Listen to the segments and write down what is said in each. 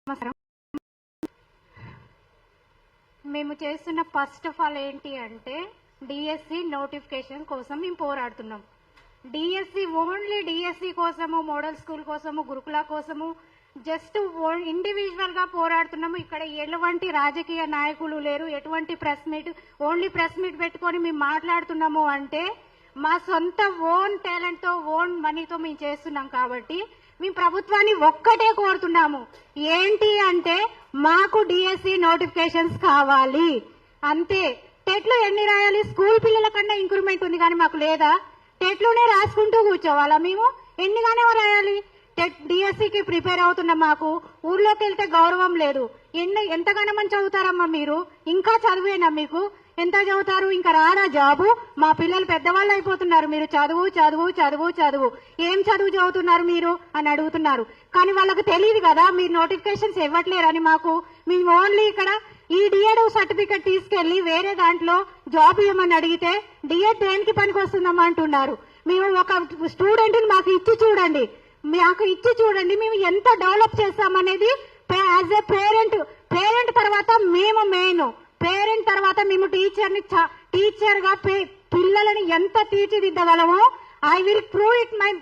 నమస్కారం. మేము చేస్తున్న ఫస్ట్ ఆఫ్ ఆల్ ఏంటి అంటే డిఎస్సి నోటిఫికేషన్ కోసం మేము పోరాడుతున్నాం. డిఎస్సి ఓన్లీ డిఎస్సి కోసము, మోడల్ స్కూల్ కోసము, గురుకుల కోసము జస్ట్ ఇండివిజువల్ గా పోరాడుతున్నాము. ఇక్కడ ఎటువంటి రాజకీయ నాయకులు లేరు, ఎటువంటి press meet, only press meet పెట్టుకొని మేము మాట్లాడుతున్నాము అంటే మా సొంత ఓన్ టాలెంట్ తో, ఓన్ మనీతో మేము చేస్తున్నాం. కాబట్టి మేము ప్రభుత్వాన్ని ఒక్కటే కోరుతున్నాము, ఏంటి అంటే మాకు డిఎస్సి నోటిఫికేషన్స్ కావాలి అంతే. టెట్లు ఎన్ని రాయాలి? స్కూల్ పిల్లల కన్నా ఇంక్రిమెంట్ ఉంది కానీ మాకు లేదా? టెట్లునే రాసుకుంటూ కూర్చోవాలా? మేము ఎన్నిగానే రాయాలి? టెట్ డిఎస్సికి ప్రిపేర్ అవుతున్న మాకు ఊర్లోకి వెళ్తే గౌరవం లేదు. ఎంతగానో మంది చదువుతారమ్మా మీరు? ఇంకా చదివేనా మీకు? ఎంత చదువుతారు? ఇంకా రారా జాబు? మా పిల్లలు పెద్దవాళ్ళు అయిపోతున్నారు, మీరు చదువు చదువు చదువు చదువు, ఏం చదువు చదువుతున్నారు మీరు అని అడుగుతున్నారు. కానీ వాళ్ళకు తెలియదు కదా మీరు నోటిఫికేషన్స్ ఇవ్వట్లేరని. మాకు మేము ఓన్లీ ఇక్కడ ఈ డిఎడ్ సర్టిఫికెట్ తీసుకెళ్లి వేరే దాంట్లో జాబ్ ఇవ్వమని అడిగితే డిఎడ్ దేనికి పనికి వస్తుందమ్మా అంటున్నారు. మేము ఒక స్టూడెంట్ ని మాకు ఇచ్చి చూడండి, మేము ఎంత డెవలప్ చేస్తామనేది యాజ్ ఏ పేరెంట్ తర్వాత మేము మెయిన్. పేరెంట్ తర్వాత మేము టీచర్ గా పిల్లలని ఎంత తీర్చిదిద్దగలమో I will prove it my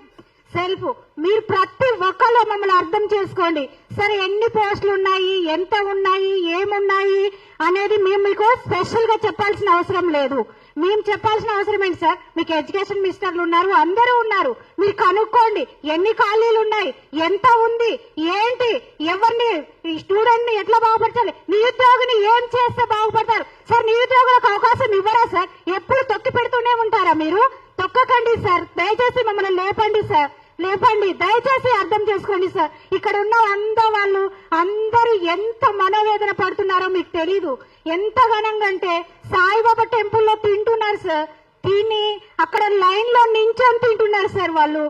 self. మీరు ప్రతి ఒక్కరు మమ్మల్ని అర్థం చేసుకోండి. సరే ఎన్ని పోస్టులు ఉన్నాయి, ఎంత ఉన్నాయి, ఏమున్నాయి అనేది మేము మీకు స్పెషల్ గా చెప్పాల్సిన అవసరం లేదు. మేము చెప్పాల్సిన అవసరం ఏంటి సార్? మీకు ఎడ్యుకేషన్ మినిస్టర్లు ఉన్నారు, అందరూ ఉన్నారు, మీరు కనుక్కోండి ఎన్ని ఖాళీలు ఉన్నాయి, ఎంత ఉంది, ఏంటి, ఎవరిని, స్టూడెంట్ ని ఎట్లా బాగుపరచాలి, నిరుద్యోగిని ఏం చేస్తే బాగుపడతారు సార్? నిరుద్యోగులకు అవకాశం ఇవ్వరా సార్? ఎప్పుడు తొక్కి పెడుతూనే ఉంటారా మీరు? తొక్కకండి సార్, దయచేసి మమ్మల్ని లేపండి సార్, లేపండి, దయచేసి అర్థం చేసుకోండి సార్. ఇక్కడ ఉన్న వాళ్ళు అందరూ ఎంత మనోవేదన పడుతున్నారో మీకు తెలీదు. ఎంత ఘనంగా అంటే సాయిబాబా టెంపుల్లో తింటున్నారు సార్, తిని అక్కడ లైన్ లో నించొని తింటున్నారు సార్. వాళ్ళు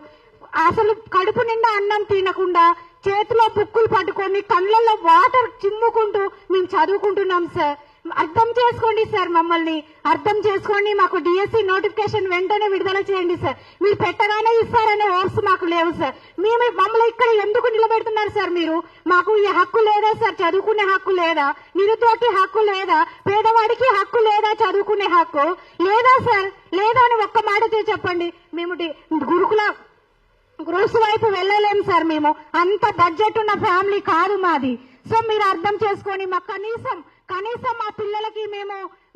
అసలు కడుపు నిండా అన్నం తినకుండా చేతిలో బుక్కులు పట్టుకొని కళ్ళల్లో వాటర్ చిమ్ముకుంటూ మేము చదువుకుంటున్నాం సార్. అర్థం చేసుకోండి సార్, మమ్మల్ని అర్థం చేసుకోండి. మాకు డిఎస్సి నోటిఫికేషన్ వెంటనే విడుదల చేయండి సార్. మీరు పెట్టగానే ఇస్తారనే హోప్స్ మాకు లేవు సార్. మమ్మల్ని ఇక్కడ ఎందుకు నిలబెడుతున్నారు సార్ మీరు? మాకు ఈ హక్కు లేదా సార్? చదువుకునే హక్కు లేదా? నిరుద్యోగి హక్కు లేదా? పేదవాడికి హక్కు లేదా? చదువుకునే హక్కు లేదా సార్? లేదా అని ఒక్క మాట చెప్పండి. మేము గ్రూప్స్ వైపు వెళ్ళలేం సార్. మేము అంత బడ్జెట్ ఉన్న ఫ్యామిలీ కాదు మాది. సో మీరు అర్థం చేసుకొని మాకు కనీసం మా పిల్లలకి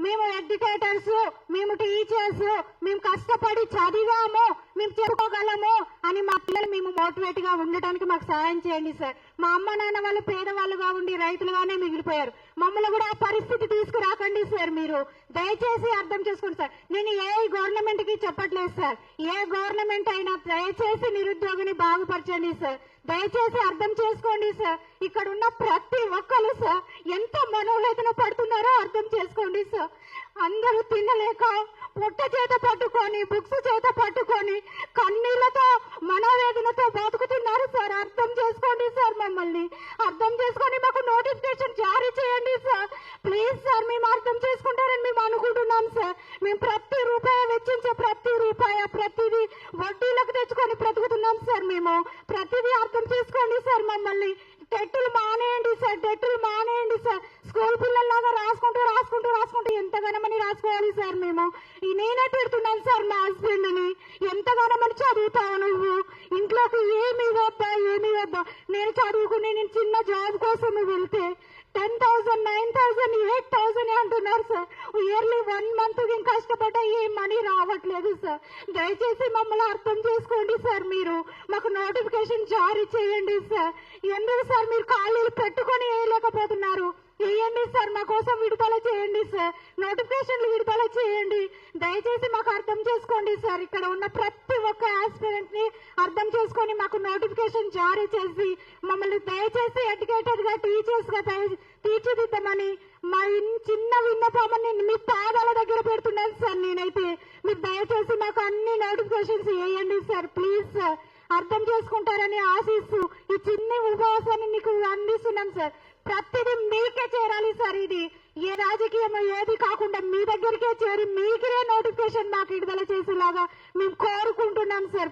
మేము ఎడ్యుకేటర్స్, మేము టీచర్స్, మేము కష్టపడి చదివాము, మేము చెప్పుకోగలము అని మా పిల్లలు మేము మోటివేట్ గా ఉండటానికి మాకు సహాయం చేయండి సార్. మా అమ్మ నాన్న వాళ్ళు పేదవాళ్ళుగా ఉండి రైతులుగానే మిగిలిపోయారు. మమ్మల్ని కూడా ఆ పరిస్థితి తీసుకురాకండి సార్. మీరు దయచేసి అర్థం చేసుకోండి సార్. నేను ఏ గవర్నమెంట్ కి చెప్పట్లేదు సార్, ఏ గవర్నమెంట్ అయినా దయచేసి నిరుద్యోగిని బాగుపరచండి సార్. దయచేసి అర్థం చేసుకోండి సార్. ఇక్కడ ఉన్న ప్రతి ఒక్కరు సార్ ఎంత మనోవేదన పడుతున్నారో అర్థం చేసుకోండి సార్. అందరూ తినలేక పొట్ట చేత పట్టుకొని, బుక్స్ చేత పట్టుకొని, కన్నీళ్లతో, మనోవేదనతో బతుకుతున్నారు సార్. అర్థం చేసుకోండి సార్, మమ్మల్ని అర్థం చేసుకొని మాకు నోటిఫికేషన్ జారీ చేయండి సార్. ప్లీజ్ సార్, మేము అర్థం చేసుకుంటారని మేము అనుకుంటున్నాం సార్. మేము ప్రతి రూపాయి వెచ్చించే ప్రతిదీ వడ్డీలకు తెచ్చుకొని బ్రతుకుతున్నాం సార్. మేము ప్రతిదీ అర్థం చేసుకోండి సార్. మమ్మల్ని టెట్టులు మానేయండి సార్. స్కూల్ పిల్లల్లాగా రాసుకుంటూ ఎంతగానమని రాసుకోవాలి సార్. మేము నేనే పెడుతున్నాను సార్ మా హస్బెండ్ ని, ఎంతగానమని చదువుతావు నువ్వు, ఇంట్లోకి ఏమి వద్దా. నేను చదువుకుని నేను చిన్న జాబ్ కోసం వెళ్తే 10,000, 9,000, 8,000 అంటున్నారు సార్. ఇయర్లీ 1 month కష్టపడ్డా ఏ మనీ రావట్లేదు సార్. దయచేసి మమ్మల్ని అర్థం చేసుకోండి సార్. మీరు మాకు నోటిఫికేషన్ జారీ చేయండి సార్. ఎందుకు సార్ మీరు ఖాళీలు పెట్టుకొని వేయలేకపోతున్నారు? వేయండి సార్, మా కోసం విడుదల చేయండి సార్. నోటిఫికేషన్లు విడుదల చేయండి. దయచేసి మాకు అర్థం చేసుకోండి సార్. ఇక్కడ ఉన్న ప్రతి ఒక్క ఆస్పిరెంట్ ని అర్థం చేసుకొని మాకు నోటిఫికేషన్ జారీ చేసి మమ్మల్ని దయచేసి ఎడ్యుకేటెడ్ గా, టీచర్స్ గా తీర్చిదిద్దామని మా చిన్న విన్నపామని మీ పాదాల దగ్గర పెడుతున్నాను సార్. నేనైతే మీరు దయచేసి మాకు అన్ని నోటిఫికేషన్స్ వేయండి సార్. ప్లీజ్ సార్, అర్థం చేసుకుంటారని ఆశిస్తూ ఈ చిన్న ఉపవాసాన్ని మీకు అందిస్తున్నాం సార్. ప్రతిదీ మీకే చేరాలి సార్. ఇది ఏ రాజకీయం ఏది కాకుండా మీ దగ్గరికే చేరి మీకే నోటిఫికేషన్ మాకు విడుదల చేసేలాగా మేము కోరుకుంటున్నాం సార్.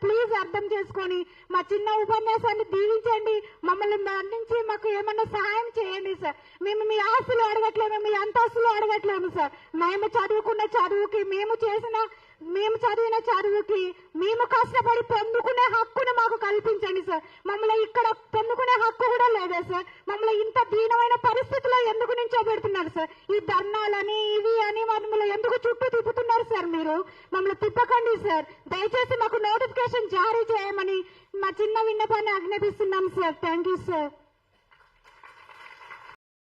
ప్లీజ్ అర్థం చేసుకొని మా చిన్న ఉపన్యాసాన్ని దీవించండి, మమ్మల్ని మన్నించి మాకు ఏమన్నా సహాయం చేయండి సార్. మేము మీ ఆస్తులు అడగట్లేము, మీ అంతస్తులు అడగట్లేము సార్. మేము చదువుకున్న చదువుకి, మేము చదివిన చదువుకి మేము కష్టపడి పొందుకునే హక్కును మాకు కల్పించండి సార్. మమ్మల్ని ఇక్కడ పొందుకునే హక్కు కూడా లేదా సార్. మమ్మల్ని ఇంత దీనమైన పరిస్థితిలో ఎందుకు నించోబెడుతున్నారు సార్? ఈ ధర్నాలని ఇవి అని మమ్మల్ని ఎందుకు చుట్టూ తిప్పుతున్నారు సార్? మీరు మమ్మల్ని తిప్పకండి సార్. దయచేసి మాకు నోటిఫికేషన్ జారీ చేయమని మా చిన్న విన్నపాన్ని ఆజ్ఞాపిస్తున్నాం సార్. Thank you sir.